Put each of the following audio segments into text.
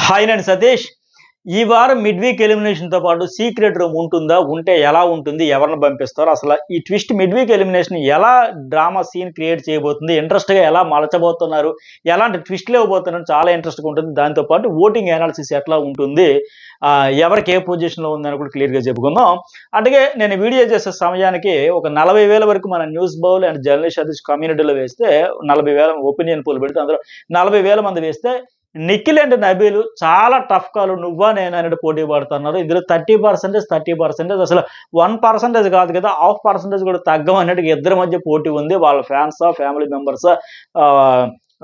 Hi నేను సతీష్. ఈ వారం మిడ్ వీక్ ఎలిమినేషన్‌తో పాటు సీక్రెట్ రూమ్ ఉంటుందా? ఉంటే ఎలా ఉంటుంది? ఎవరిని పంపిస్తారు? అసల ఈ ట్విస్ట్ మిడ్ వీక్ ఎలిమినేషన్ ఎలా డ్రామా సీన్ క్రియేట్ చేయబోతుంది? ఇంట్రెస్ట్‌గా ఎలా మలచబోతున్నారు? ఎలాంటి ట్విస్ట్‌లు ఇవ్వబోతున్నారు? చాలా ఇంట్రెస్ట్‌గా ఉంటుంది. దాంతో పాటు ఓటింగ్ అనాలిసిస్ ఎట్లా ఉంటుంది? ఎవరికి ఏ పొజిషన్‌లో ఉందని కూడా క్లియర్‌గా చెప్పుకుందాం. అందుకే నేను వీడియో చేసే సమయానికి ఒక 40,000 వరకు మన news bowl and journalist Satish కమ్యూనిటీలో వేస్తే 40,000 ఒపీనియన్ పోల్ పెడితే అందులో 40,000 మంది వేస్తే నిఖిల్ అండ్ నబీల్ చాలా టఫ్ కాల్ నువ్వా నేనా అనేది పోటీ పడుతున్నారు. ఇందులో 30% అసలు 1% కాదు కదా, 0.5% కూడా తగ్గం అన్నట్టుగా ఇద్దరి మధ్య పోటీ ఉంది. వాళ్ళ ఫ్యాన్సా, ఫ్యామిలీ మెంబర్సా,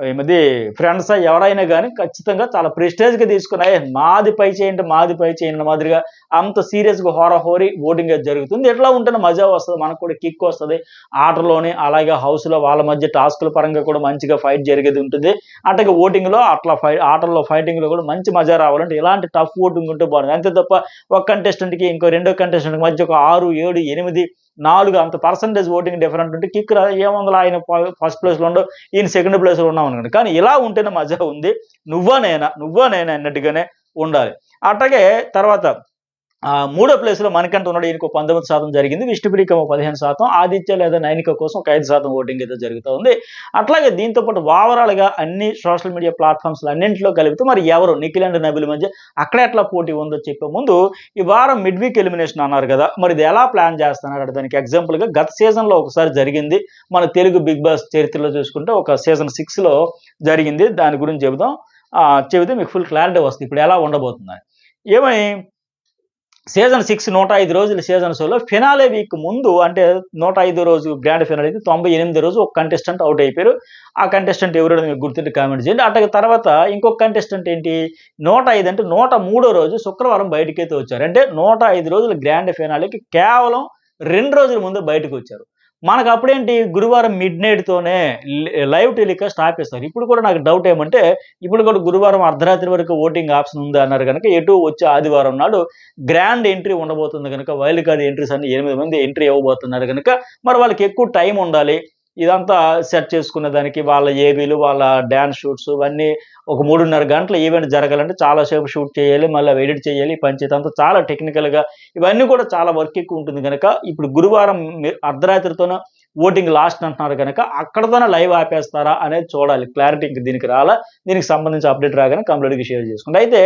ఏమది ఫ్రెండ్సా ఎవరైనా కానీ ఖచ్చితంగా చాలా ప్రెస్టేజ్‌గా తీసుకున్నాయి. మాది పై చేయండి, మాది పై చేయండి మాదిరిగా అంత సీరియస్‌గా హోరాహోరీ ఓటింగ్ అయితే జరుగుతుంది. ఎట్లా ఉంటేనే మజా వస్తది. మనకు కూడా కిక్ వస్తది. ఆటలోని అలాగే హౌస్‌లో వాళ్ళ మధ్య టాస్క్‌ల పరంగా కూడా మంచిగా ఫైట్ జరిగేది ఉంటుంది. అట్లాగే ఓటింగ్‌లో అట్లా ఆటల్లో ఫైటింగ్‌లో కూడా మంచి మజా రావాలంటే ఇలాంటి టఫ్ ఓటింగ్ ఉంటే బాగుంటుంది. అంతే తప్ప ఒక కంటెస్టెంట్‌కి ఇంకో రెండో కంటెస్టెంట్‌కి మధ్య ఒక 6, 7, 8, 4 అంత పర్సెంటేజ్ ఓటింగ్ డిఫరెంట్ ఉంటే కిక్ ఏముందిలే ఆయన ఫస్ట్ ప్లేస్‌లో ఉండడు, ఈయన సెకండ్ ప్లేస్‌లో ఉన్నాం అనుకోండి. కానీ ఇలా ఉంటేనే మజా ఉంది. నువ్వా నేనా అన్నట్టుగానే ఉండాలి. అట్లాగే తర్వాత మూడో ప్లేస్‌లో మణికంఠ ఉన్నాడు. ఈయనకు 19% జరిగింది. విష్ణుప్రియకి 15%, ఆదిత్య లేదా నైనిక కోసం ఒక 5% ఓటింగ్ అయితే జరుగుతా ఉంది. అట్లాగే దీంతో పాటు ఓవరాల్‌గా అన్ని సోషల్ మీడియా ప్లాట్‌ఫామ్స్‌లో అన్నింటిలో కలిపితే మరి ఎవరు నిఖిల్ అండ్ నబీల్ మధ్య అక్కడ ఎట్లా పోటీ ఉందో చెప్పే ముందు ఈ వారం మిడ్ వీక్ ఎలిమినేషన్ అన్నారు కదా, మరి ఇది ఎలా ప్లాన్ చేస్తున్నారు దానికి ఎగ్జాంపుల్‌గా గత సీజన్‌లో ఒకసారి జరిగింది. మన తెలుగు బిగ్ బాస్ చరిత్రలో చూసుకుంటే ఒక సీజన్ 6లో జరిగింది. దాని గురించి చెబుదాం. చెబితే మీకు ఫుల్ క్లారిటీ వస్తుంది. ఇప్పుడు ఎలా ఉండబోతుందని. ఏమని సీజన్ 6 105 రోజుల సీజన్ షోలో ఫినాలే వీక్ ముందు అంటే 105 రోజు గ్రాండ్ ఫినాలే అయితే 98 రోజు ఒక కంటెస్టెంట్ అవుట్ అయిపోయారు. ఆ కంటెస్టెంట్ ఎవరో మీకు గుర్తుంటే కామెంట్ చేయండి. అట్లాగే తర్వాత ఇంకొక కంటెస్టెంట్ ఏంటి 105 అంటే 103 రోజు శుక్రవారం బయటకైతే వచ్చారు. అంటే 105 రోజుల గ్రాండ్ ఫినాలేకి కేవలం 2 రోజుల ముందు బయటకు వచ్చారు. మనకు అప్పుడేంటి గురువారం మిడ్‌నైట్‌తోనే లైవ్ టెలికాస్ట్ ఆపేస్తారు. ఇప్పుడు కూడా నాకు డౌట్ ఏమంటే ఇప్పుడు కూడా గురువారం అర్ధరాత్రి వరకు ఓటింగ్ ఆప్షన్ ఉంది అన్నారు గనక ఎటు వచ్చే ఆదివారం నాడు గ్రాండ్ ఎంట్రీ ఉండబోతుంది గనక వైల్డ్ కార్డ్ ఎంట్రీస్ అన్ని 8 మంది ఎంట్రీ ఇవ్వబోతున్నారు గనక మరి వాళ్ళకి ఎక్కువ టైం ఉండాలి. ఇదంతా సెట్ చేసుకునే దానికి వాళ్ళ ఏవీలు, వాళ్ళ డాన్స్ షూట్స్ ఇవన్నీ ఒక 3:30 గంటల ఈవెంట్ జరగాలంటే చాలా సేపు షూట్ చేయాలి. మళ్ళీ ఎడిట్ చేయాలి. పంచేది అంతా చాలా టెక్నికల్‌గా ఇవన్నీ కూడా చాలా వర్క్ ఎక్కువ ఉంటుంది గనక ఇప్పుడు గురువారం అర్ధరాత్రితోన ఓటింగ్ లాస్ట్ అంటున్నారు గనక అక్కడితోనే లైవ్ ఆపేస్తారా అనేది చూడాలి. క్లారిటీ ఇంక దీనికి రాలా. దీనికి సంబంధించి అప్డేట్ రాగానే కంప్లీట్‌గా షేర్ చేసుకుంటా. అయితే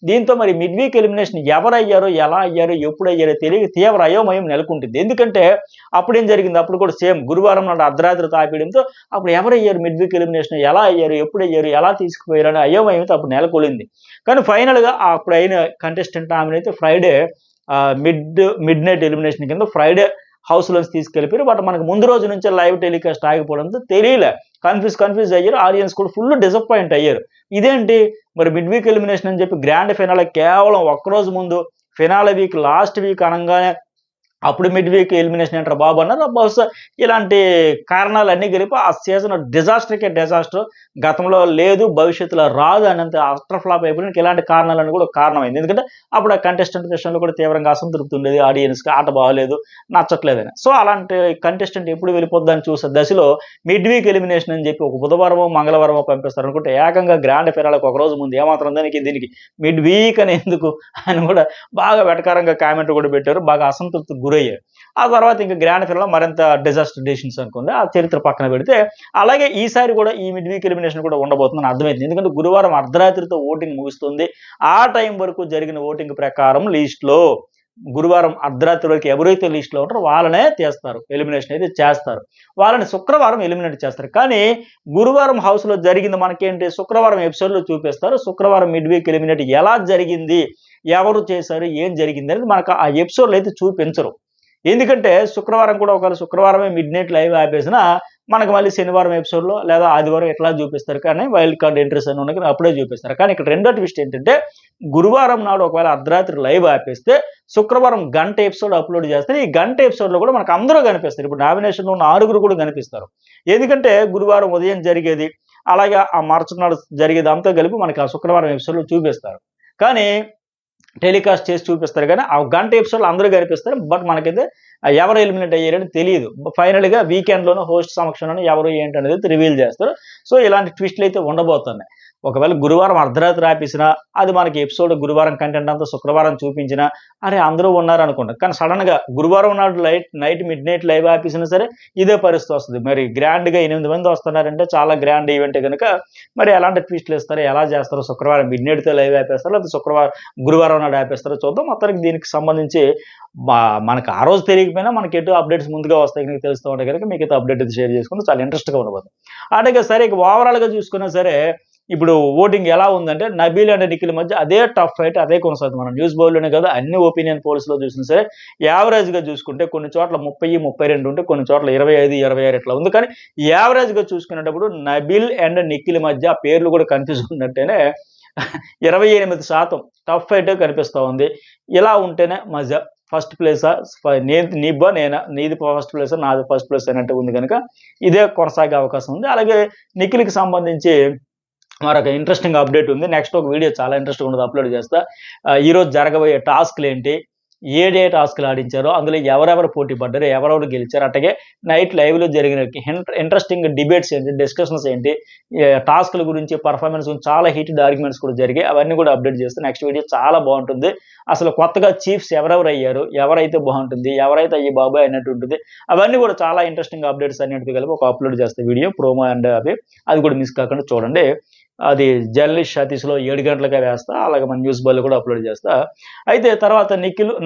దీంతో మరి మిడ్ వీక్ ఎలిమినేషన్ ఎవరయ్యారో, ఎలా అయ్యారో, ఎప్పుడయ్యారో తెలియక తీవ్ర అయోమయం నెలకొంటుంది. ఎందుకంటే అప్పుడేం జరిగింది, అప్పుడు కూడా సేమ్ గురువారం నాడు అర్ధరాత్రి తాపేయడంతో అప్పుడు ఎవరయ్యారు మిడ్ వీక్ ఎలిమినేషన్, ఎలా అయ్యారు, ఎప్పుడయ్యారు, ఎలా తీసుకుపోయారు అనే అయోమయం అయితే అప్పుడు నెలకొలింది. కానీ ఫైనల్‌గా అప్పుడు అయిన కంటెస్టెంట్ ఆమెనైతే ఫ్రైడే మిడ్ నైట్ ఎలిమినేషన్ కింద ఫ్రైడే హౌస్‌లోంచి తీసుకెళ్ళిపోయారు. బట్ మనకు ముందు రోజు నుంచే లైవ్ టెలికాస్ట్ ఆగిపోవడంతో తెలియలే. కన్‌ఫ్యూజ్ అయ్యారు. ఆడియన్స్ కూడా ఫుల్ డిసప్పాయింట్ అయ్యారు. ఇదేంటి మరి మిడ్ వీక్ ఎలిమినేషన్ అని చెప్పి గ్రాండ్ ఫినాలే కేవలం ఒక్కరోజు ముందు ఫినాలే వీక్ లాస్ట్ వీక్ అనంగానే అప్పుడు మిడ్ వీక్ ఎలిమినేషన్ ఏంట్రా బాబు అన్నారు. బహుశా ఇలాంటి కారణాలన్నీ కలిపి ఆ సీజన్ డిజాస్టర్. గతంలో లేదు, భవిష్యత్తులో రాదు అన్నంత అటర్ ఫ్లాప్ అయిపోయినందుకు ఇలాంటి కారణాలన్నీ కూడా కారణమైంది. ఎందుకంటే అప్పుడు ఆ కంటెస్టెంట్ విషయంలో కూడా తీవ్రంగా అసంతృప్తి ఉండేది ఆడియన్స్‌కి. ఆట బాగాలేదు, నచ్చట్లేదని. సో అలాంటి కంటెస్టెంట్ ఎప్పుడు వెళ్ళిపోద్దని చూసే దశలో మిడ్ వీక్ ఎలిమినేషన్ అని చెప్పి ఒక బుధవారమో, మంగళవారమో పంపిస్తారు అనుకుంటే ఏకంగా గ్రాండ్ ఫినాలేకి ఒక రోజు ముందు ఏమాత్రం దీనికి మిడ్ వీక్ అని ఎందుకు అని కూడా బాగా వెటకారంగా కామెంట్ కూడా పెట్టారు. బాగా అసంతృప్తికి గురయ్యారు. ఆ తర్వాత ఇంక గ్రాండ్ ఫినాలే మరింత డిజాస్టర్ డెసిషన్స్ అనుకోండి. ఆ చరిత్ర పక్కన పెడితే అలాగే ఈసారి కూడా ఈ మిడ్ వీక్ ఎలిమినేషన్ కూడా ఉండబోతుందని అర్థమైంది. ఎందుకంటే గురువారం అర్ధరాత్రితో ఓటింగ్ ముగుస్తుంది. ఆ టైం వరకు జరిగిన ఓటింగ్ ప్రకారం లిస్ట్‌లో గురువారం అర్ధరాత్రి వరకు ఎవరైతే లిస్ట్‌లో ఉంటారో వాళ్ళనే తీస్తారు. ఎలిమినేషన్ అయితే చేస్తారు. వాళ్ళని శుక్రవారం ఎలిమినేట్ చేస్తారు. కానీ గురువారం హౌస్‌లో జరిగింది మనకేంటి శుక్రవారం ఎపిసోడ్‌లో చూపిస్తారు. శుక్రవారం మిడ్ వీక్ ఎలిమినేట్ ఎలా జరిగింది, ఎవరు చేశారు, ఏం జరిగింది అనేది మనకు ఆ ఎపిసోడ్‌లో అయితే చూపించరు. ఎందుకంటే శుక్రవారం కూడా ఒకవేళ శుక్రవారమే మిడ్‌నైట్ లైవ్ ఆపేసినా మనకు మళ్ళీ శనివారం ఎపిసోడ్‌లో లేదా ఆదివారం ఇట్లా చూపిస్తారు. కానీ వైల్డ్ కార్డ్ ఎంట్రీస్ అని ఉన్నాయి కదా, అప్పుడే చూపిస్తారు. కానీ ఇక్కడ రెండో ట్విస్ట్ ఏంటంటే గురువారం నాడు ఒకవేళ అర్ధరాత్రి లైవ్ ఆపేస్తే శుక్రవారం గంట ఎపిసోడ్ అప్లోడ్ చేస్తారు. ఈ గంట ఎపిసోడ్‌లో కూడా మనకు అందరూ కనిపిస్తారు. ఇప్పుడు నామినేషన్‌లో ఉన్న 6 కూడా కనిపిస్తారు. ఎందుకంటే గురువారం ఉదయం జరిగేది, అలాగే ఆ మరుసటి నాడు జరిగేది అంతా కలిపి మనకి ఆ శుక్రవారం ఎపిసోడ్‌లో చూపిస్తారు. కానీ టెలికాస్ట్ చేసి చూపిస్తారు కానీ ఆ గంట ఎపిసోడ్‌లో అందరూ కనిపిస్తారు. బట్ మనకైతే ఎవరు ఎలిమినేట్ అయ్యారని తెలీదు. ఫైనల్‌గా వీకెండ్‌లోనో హోస్ట్ సమక్షంలోనో ఎవరు ఏంటి అనేది రివీల్ చేస్తారు. సో ఇలాంటి ట్విస్ట్‌లు అయితే ఉండబోతున్నాయి. ఒకవేళ గురువారం అర్ధరాత్రి ఆపేసినా, అది మనకి ఎపిసోడ్ గురువారం కంటెంట్ అంతా శుక్రవారం చూపించినా, అరే అందరూ ఉన్నారనుకుంటాం. కానీ సడెన్‌గా గురువారం నాడు నైట్ మిడ్‌నైట్ లైవ్ ఆపేసినా సరే, ఇదే పరిస్థితి వస్తది. మరి గ్రాండ్‌గా 8 మంది వస్తున్నారంటే చాలా గ్రాండ్ ఈవెంటే గనుక, మరి ఎలాంటి ట్విస్ట్‌లిస్తారు? ఎలా చేస్తారో? శుక్రవారం మిడ్‌నైట్‌తో లైవ్ ఆపేస్తారో? లేకపోతే గురువారం నాడు ఆపేస్తారో చూద్దాం. మొత్తానికి దీనికి సంబంధించి మా మనకు ఆ రోజు తెలియకపోయినా మనకెటు అప్డేట్స్ ముందుగా వస్తాయి గనుక తెలుస్తూ ఉంటాయి గనుక మీకైతే అప్డేట్ అయితే షేర్ చేసుకుంటే చాలా ఇంట్రెస్ట్‌గా ఉండబోతుంది. అట్లాగే సరే ఇక ఓవరాల్‌గా చూసుకున్నా సరే, ఇప్పుడు ఓటింగ్ ఎలా ఉందంటే నబీల్ అండ్ నిఖిల్ మధ్య అదే టఫ్ ఫైట్ అదే కొనసాగుతుంది. మనం న్యూస్ బౌల్‌లోనే కాదు అన్ని ఒపీనియన్ పోల్స్‌లో చూసినా సరే యావరేజ్‌గా చూసుకుంటే కొన్ని చోట్ల 30, 32 ఉంటే కొన్ని చోట్ల 25, 26 ఇట్లా ఉంది. కానీ యావరేజ్‌గా చూసుకునేటప్పుడు నబీల్ అండ్ నిఖిల్ మధ్య ఆ పేర్లు కూడా కన్‌ఫ్యూజ్ ఉన్నట్టేనే 28% టఫ్ ఫైటే కనిపిస్తా ఉంది. ఇలా ఉంటేనే మజా. ఫస్ట్ ప్లేసా? నీబ్బా నేనా? నీది ఫస్ట్ ప్లేసా? నాది ఫస్ట్ ప్లేస్ అన్నట్టు ఉంది గనుక ఇదే కొనసాగే అవకాశం ఉంది. అలాగే నిఖిల్‌కి సంబంధించి మరొక ఇంట్రెస్టింగ్ అప్డేట్ ఉంది. నెక్స్ట్ ఒక వీడియో చాలా ఇంట్రెస్టింగ్‌గా ఉన్నది అప్‌లోడ్ చేస్తా. ఈరోజు జరగబోయే టాస్క్‌లేంటి? ఏ టాస్క్‌లు ఆడించారో, అందులో ఎవరెవరు పోటీ పడ్డారు? ఎవరెవరు గెలిచారు? అట్లాగే నైట్ లైవ్‌లో జరిగిన ఇంట్రెస్టింగ్ డిబేట్స్ ఏంటి? డిస్కషన్స్ ఏంటి? టాస్క్‌ల గురించి, పెర్ఫార్మన్స్ గురించి చాలా హీటెడ్ ఆర్గ్యుమెంట్స్ కూడా జరిగాయి. అవన్నీ కూడా అప్డేట్ చేస్తా. నెక్స్ట్ వీడియో చాలా బావుంటుంది. అసలు కొత్తగా చీఫ్స్ ఎవరెవరు అయ్యారు? ఎవరైతే బావుంటుంది? ఎవరైతే అయ్యి బాబోయ్ అన్నట్టు ఉంటుంది. అవన్నీ కూడా చాలా ఇంట్రెస్టింగ్ అప్డేట్స్ అన్నిటితో కలిపి ఒక అప్‌లోడ్ చేస్తా వీడియో. ప్రోమో అండ్ అవి. అది కూడా మిస్ కాకుండా చూడండి. అది జర్నలిస్ట్ సతీష్‌లో 7 గంటలకే వేస్తా. అలాగే మన న్యూస్ బాయ్‌లో కూడా అప్‌లోడ్ చేస్తా. అయితే తర్వాత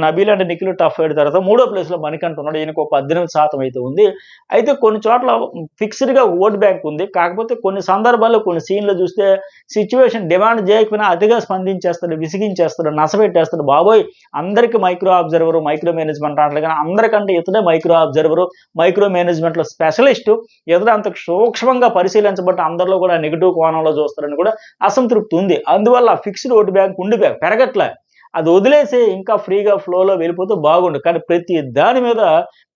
Nabeel and Nikhil tough fight తర్వాత మూడో ప్లేస్‌లో మణికంఠ ఉన్నాడు. ఈయనకు 18% అయితే ఉంది. అయితే కొన్ని చోట్ల ఫిక్స్‌డ్‌గా ఓట్ బ్యాంక్ ఉంది. కాకపోతే కొన్ని సందర్భాల్లో కొన్ని సీన్‌లో చూస్తే సిట్యుయేషన్ డిమాండ్ చేయకపోయినా అతిగా స్పందించేస్తాడు, విసిగించేస్తాడు, నసపెట్టేస్తాడు. బాబోయ్! అందరికి మైక్రో అబ్జర్వర్, మైక్రో మేనేజ్‌మెంట్ అంటారు కానీ అందరికంటే ఇతడే మైక్రో అబ్జర్వర్, మైక్రో మేనేజ్‌మెంట్‌లో స్పెషలిస్టు. ఇతడు అంత సూక్ష్మంగా పరిశీలించబట్టి అందరిలో కూడా నెగెటివ్ కోణంలో చూస్తారని కూడా అసంతృప్తి ఉంది. అందువల్ల ఫిక్స్డ్ ఓటు బ్యాంక్ ఉండిపోయారు. పెరగట్లే. అది వదిలేసి ఇంకా ఫ్రీగా ఫ్లోలో వెళ్ళిపోతే బాగుండు. కానీ ప్రతి దాని మీద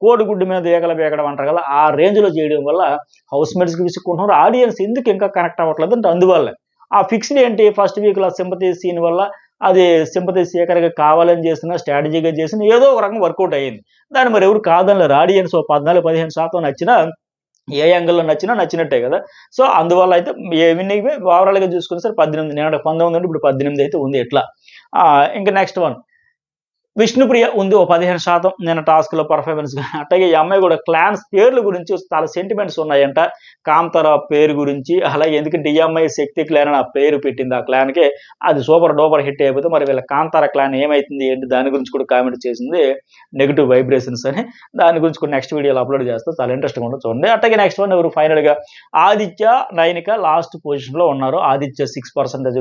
కోడిగుడ్డు మీద ఈగలు పీకడం అంటారు కదా! ఆ రేంజ్‌లో చేయడం వల్ల హౌస్‌మేట్స్‌కి విసుక్కుంటున్నారు. ఆడియన్స్ ఎందుకు ఇంకా కనెక్ట్ అవ్వట్లేదు అంటే అందువల్లే. ఆ ఫిక్స్డ్ ఏంటి ఫస్ట్ వీక్‌లో సింపతి సీన్ వల్ల అది సింపతి సీకర్‌గా కావాలని చేసిన, స్ట్రాటజీగా చేసిన ఏదో ఒక రకంగా వర్కౌట్ అయ్యింది. దాన్ని మరి ఎవరు కాదనలేరు. ఆడియన్స్ ఓ 14, 15% నచ్చినా ఏ యాంగిల్‌లో నచ్చినా నచ్చినట్టే గదా! సో, అందువల్ల అయితే విన్నింగ్ ఓవరాల్‌గా చూసుకున్న సరే 18 నేను 19 ఉంటే ఇప్పుడు 18 అయితే ఉంది ఇట్లా. ఇంక నెక్స్ట్ వన్. విష్ణుప్రియ ఉంది ఓ 15% నిన్న టాస్క్‌లో పెర్ఫార్మన్స్‌గా. అట్లాగే ఈ అమ్మాయి గూడా క్లాన్స్ పేర్ల గురించి చాలా సెంటిమెంట్స్ ఉన్నాయంట. కాంతార పేరు గురించి, అలాగే ఎందుకంటే ఈ అమ్మాయి శక్తి క్లాన్ అని ఆ పేరు పెట్టింది ఆ క్లాన్‌కి. అది సూపర్ డూపర్ హిట్ అయిపోతే మరి వీళ్ళ కాంతార క్లాన్ ఏమైతుంది ఏంటి దాని గురించి కూడా కామెంట్ చేసింది. నెగెటివ్ వైబ్రేషన్స్ అని. దాని గురించి కూడా నెక్స్ట్ వీడియోలో అప్‌లోడ్ చేస్తా. చాలా ఇంట్రెస్టింగ్‌గా ఉంటది చూడండి. అట్లాగే నెక్స్ట్ వన్ ఎవరు ఫైనల్‌గా ఆదిత్య, నైనిక లాస్ట్ పొజిషన్‌లో ఉన్నారు. ఆదిత్య 6%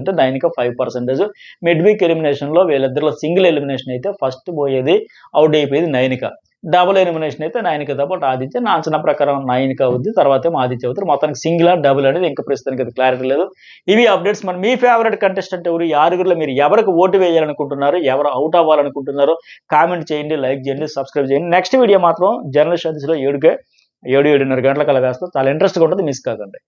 ఉంటే నైనిక 5%. మిడ్ వీక్ ఎలిమినేషన్‌లో వీళ్ళిద్దరిలో సింగిల్ ఎలిమినేషన్ అయితే ఫస్ట్ పోయేది ఔట్ అయిపోయేది నైనిక. డబుల్ ఎలిమినేషన్ అయితే నైనికతో పాటు ఆదిత్య. నా అంచనా ప్రకారం నైనిక అవుద్ది. తర్వాతేమో ఆదిత్య అవుతారు. మొత్తానికి సింగిలా, డబుల్ అనేది ఇంకా ప్రస్తుతానికి అది క్లారిటీ లేదు. ఇవి అప్డేట్స్. మరి మీ ఫేవరెట్ కంటెస్టెంట్ ఎవరు? ఈ ఆరుగురిలో మీరు ఎవరికి ఓటు వేయాలనుకుంటున్నారు? ఎవరు ఔట్ అవ్వాలనుకుంటున్నారో కామెంట్ చేయండి, లైక్ చేయండి, సబ్స్క్రైబ్ చేయండి. నెక్స్ట్ వీడియో మాత్రం జర్నలిస్ట్ సర్వీస్‌లో 7, 7:30 గంటలకల్లా వేస్తాం. చాలా ఇంట్రెస్ట్‌గా ఉంటది. మిస్ కాకండి.